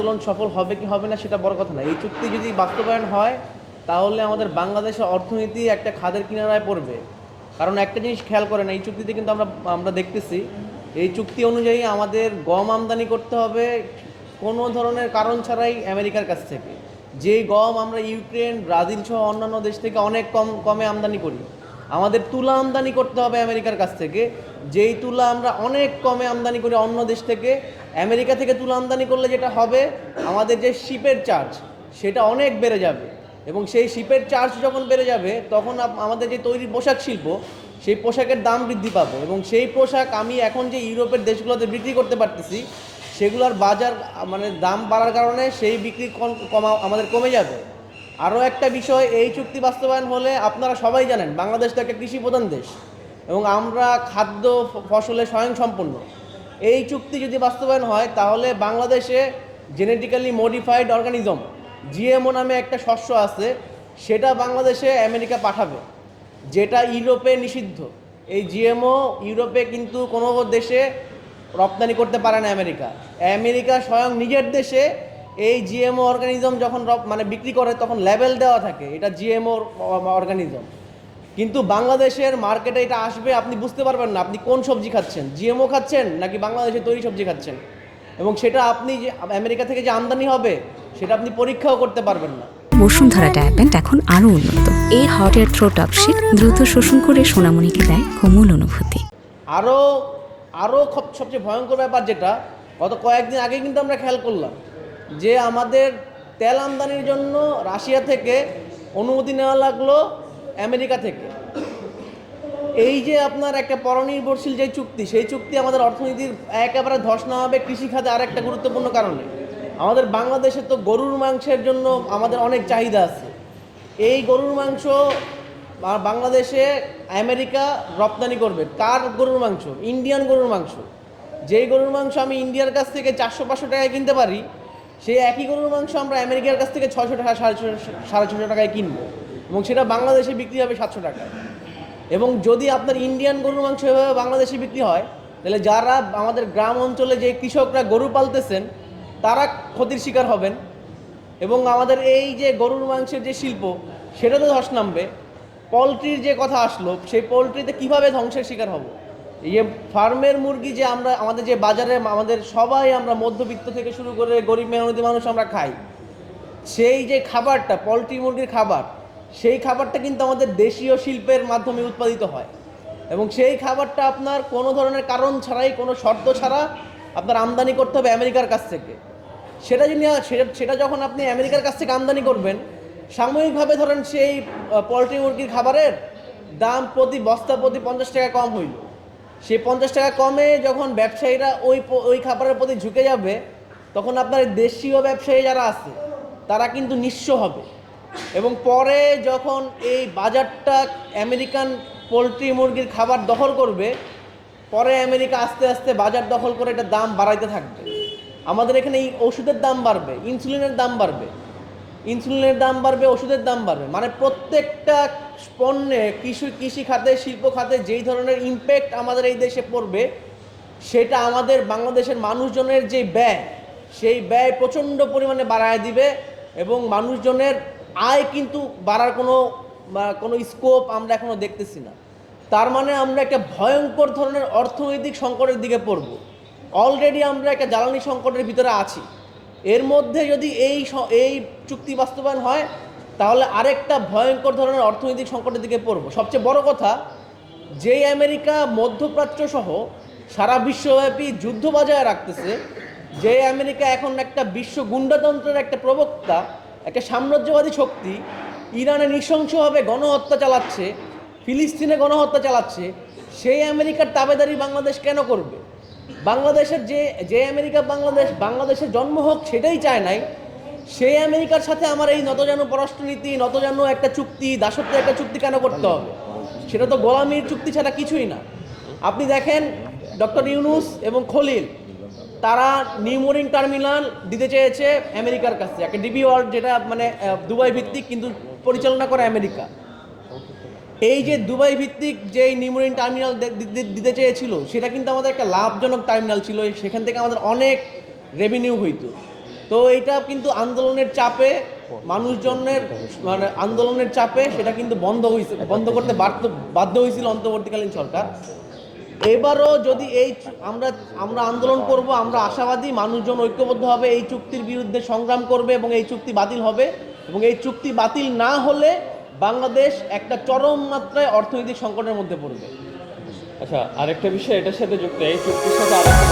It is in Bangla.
আন্দোলন সফল হবে কি হবে না সেটা বড় কথা না। এই চুক্তি যদি বাস্তবায়ন হয় তাহলে আমাদের বাংলাদেশের অর্থনীতি একটা খাদের কিনারায় পড়বে। কারণ একটা জিনিস খেয়াল করেন, এই চুক্তিতে কিন্তু আমরা আমরা দেখতেছি এই চুক্তি অনুযায়ী আমাদের গম আমদানি করতে হবে কোনো ধরনের কারণ ছাড়াই আমেরিকার কাছ থেকে। যেই গম আমরা ইউক্রেন, ব্রাজিল সহ অন্যান্য দেশ থেকে অনেক কমে আমদানি করি। আমাদের তুলা আমদানি করতে হবে আমেরিকার কাছ থেকে, যেই তুলা আমরা অনেক কমে আমদানি করি অন্য দেশ থেকে। আমেরিকা থেকে তুলা আমদানি করলে যেটা হবে, আমাদের যে শিপের চার্জ সেটা অনেক বেড়ে যাবে, এবং সেই শিপের চার্জ যখন বেড়ে যাবে তখন আমাদের যে তৈরি পোশাক শিল্প, সেই পোশাকের দাম বৃদ্ধি পাবে, এবং সেই পোশাক আমি এখন যে ইউরোপের দেশগুলোতে বিক্রি করতে পারতেছি সেগুলোর বাজার মানে দাম বাড়ার কারণে সেই বিক্রি আমাদের কমে যাবে। আরও একটা বিষয়, এই চুক্তি বাস্তবায়ন হলে আপনারা সবাই জানেন বাংলাদেশ তো একটা কৃষি প্রধান দেশ এবং আমরা খাদ্য ফসলে স্বয়ংসম্পূর্ণ। এই চুক্তি যদি বাস্তবায়ন হয় তাহলে বাংলাদেশে জেনেটিক্যালি মডিফাইড অর্গানিজম জিএমও নামে একটা শস্য আছে, সেটা বাংলাদেশে আমেরিকা পাঠাবে, যেটা ইউরোপে নিষিদ্ধ। এই জিএমও ইউরোপে কিন্তু কোনো দেশে রপ্তানি করতে পারে না আমেরিকা। আমেরিকা স্বয়ং নিজের দেশে এই জিএমও অর্গানিজম যখন মানে বিক্রি করে তখন লেবেল দেওয়া থাকে এটা জিএমও অর্গানিজম। কিন্তু বাংলাদেশের মার্কেটে এটা আসবে, আপনি বুঝতে পারবেন না আপনি কোন সবজি খাচ্ছেন, জিএমও খাচ্ছেন নাকি বাংলাদেশে তৈরি সবজি খাচ্ছেন, এবং সেটা আপনি যে আমেরিকা থেকে যে আমদানি হবে সেটা আপনি পরীক্ষাও করতে পারবেন না। বসুন্ধরা ডায়াপেন্ট এখন আরো উন্নত। এই হট এয়ার থ্রো টপশিট দ্রুত শোষণ করে সোনামণিকে দেয় কোমল অনুভূতি। আরও আরও সবচেয়ে ভয়ঙ্কর ব্যাপার যেটা গত কয়েকদিন আগে কিন্তু আমরা খেয়াল করলাম যে আমাদের তেল আমদানির জন্য রাশিয়া থেকে অনুমতি নেওয়া লাগলো আমেরিকা থেকে। এই যে আপনার একটা পরনির্ভরশীল যে চুক্তি, সেই চুক্তি আমাদের অর্থনীতির একেবারে ধস নামাবে কৃষিখাতে। আর একটা গুরুত্বপূর্ণ কারণে আমাদের বাংলাদেশে তো গরুর মাংসের জন্য আমাদের অনেক চাহিদা আছে। এই গরুর মাংস বাংলাদেশে আমেরিকা রপ্তানি করবে। কার গরুর মাংস? ইন্ডিয়ান গরুর মাংস। যেই গরুর মাংস আমি ইন্ডিয়ার কাছ থেকে 400-500 টাকায় কিনতে পারি, সেই একই গরুর মাংস আমরা আমেরিকার কাছ থেকে 600 টাকা 650 টাকায় কিনবো, এবং সেটা বাংলাদেশে বিক্রি হবে 700 টাকায়। এবং যদি আপনার ইন্ডিয়ান গরুর মাংস এভাবে বাংলাদেশে বিক্রি হয় তাহলে যারা আমাদের গ্রাম অঞ্চলে যে কৃষকরা গরু পালতেছেন তারা ক্ষতির শিকার হবেন, এবং আমাদের এই যে গরুর মাংসের যে শিল্প সেটা তো ধস নামবে। পোলট্রির যে কথা আসলো, সেই পোলট্রিতে কীভাবে ধ্বংসের শিকার হব? এই ফার্মের মুরগি যে আমরা আমাদের যে বাজারে আমাদের সবাই আমরা মধ্যবিত্ত থেকে শুরু করে গরিব মেহনতি মানুষ আমরা খাই, সেই যে খাবারটা পোলট্রি মুরগির খাবার, সেই খাবারটা কিন্তু আমাদের দেশীয় শিল্পের মাধ্যমে উৎপাদিত হয়, এবং সেই খাবারটা আপনার কোনো ধরনের কারণ ছাড়াই, কোনো শর্ত ছাড়া আপনার আমদানি করতে হবে আমেরিকার কাছ থেকে। সেটা যখন আপনি আমেরিকার কাছ থেকে আমদানি করবেন, সাময়িকভাবে ধরেন সেই পোলট্রি মুরগির খাবারের দাম প্রতি বস্তা প্রতি 50 টাকা কম হইল। সেই 50 টাকা কমে যখন ব্যবসায়ীরা ওই খাবারের প্রতি ঝুঁকে যাবে, তখন আপনার দেশীয় ব্যবসায়ী যারা আছে তারা কিন্তু নিঃস্ব হবে, এবং পরে যখন এই বাজারটা আমেরিকান পোলট্রি মুরগির খাবার দখল করবে, পরে আমেরিকা আস্তে আস্তে বাজার দখল করে এটা দাম বাড়াইতে থাকবে। আমাদের এখানে এই ওষুধের দাম বাড়বে, ইনসুলিনের দাম বাড়বে, ওষুধের দাম বাড়বে, মানে প্রত্যেকটা পণ্যে কৃষি খাতে, শিল্প খাতে যেই ধরনের ইম্প্যাক্ট আমাদের এই দেশে পড়বে, সেটা আমাদের বাংলাদেশের মানুষজনের যে ব্যয়, সেই ব্যয় প্রচণ্ড পরিমাণে বাড়ায় দিবে, এবং মানুষজনের আয় কিন্তু বাড়ার কোনো স্কোপ আমরা এখনও দেখতেছি না। তার মানে আমরা একটা ভয়ঙ্কর ধরনের অর্থনৈতিক সংকটের দিকে পড়ব। অলরেডি আমরা একটা জ্বালানি সংকটের ভিতরে আছি। এর মধ্যে যদি এই চুক্তি বাস্তবায়ন হয় তাহলে আরেকটা ভয়ঙ্কর ধরনের অর্থনৈতিক সংকটের দিকে পড়ব। সবচেয়ে বড় কথা, যেই আমেরিকা মধ্যপ্রাচ্য সহ সারা বিশ্বব্যাপী যুদ্ধ বজায় রাখতেছে, যে আমেরিকা এখন একটা বিশ্ব গুন্ডাতন্ত্রের একটা প্রবক্তা, একটা সাম্রাজ্যবাদী শক্তি, ইরানে নৃশংসভাবে গণহত্যা চালাচ্ছে, ফিলিস্তিনে গণহত্যা চালাচ্ছে, সেই আমেরিকার তাবেদারি বাংলাদেশ কেন করবে? বাংলাদেশের যে আমেরিকা বাংলাদেশের জন্ম হোক সেটাই চায় নাই, সেই আমেরিকার সাথে আমার এই নতজানু পররাষ্ট্রনীতি, নতজানু একটা চুক্তি, দাসত্বের একটা চুক্তি কেন করতে হবে? সেটা তো গোলামির চুক্তি ছাড়া কিছুই না। আপনি দেখেন ডক্টর ইউনুস এবং খলিল, তারা নিউমোরিং টার্মিনাল দিতে চেয়েছে আমেরিকার কাছে, একটা ডিবি ওয়ার্ল্ড, যেটা মানে দুবাই ভিত্তিক কিন্তু পরিচালনা করে আমেরিকা। এই যে দুবাই ভিত্তিক যে নিউমোরিং টার্মিনাল দিতে চেয়েছিল, সেটা কিন্তু আমাদের একটা লাভজনক টার্মিনাল ছিল, সেখান থেকে আমাদের অনেক রেভিনিউ হইতো। তো এটা কিন্তু আন্দোলনের চাপে, মানুষজনের মানে আন্দোলনের চাপে সেটা কিন্তু বন্ধ করতে বাধ্য হয়েছিল অন্তর্বর্তীকালীন সরকার। এবারও যদি আমরা আন্দোলন করব, আমরা আশাবাদী মানুষজন ঐক্যবদ্ধ হবে, এই চুক্তির বিরুদ্ধে সংগ্রাম করবে এবং এই চুক্তি বাতিল হবে। এবং এই চুক্তি বাতিল না হলে বাংলাদেশ একটা চরম মাত্রায় অর্থনৈতিক সংকটের মধ্যে পড়বে। আচ্ছা, আরেকটা বিষয় এটার সাথে যুক্ত, এই চুক্তির সাথে আরেকটা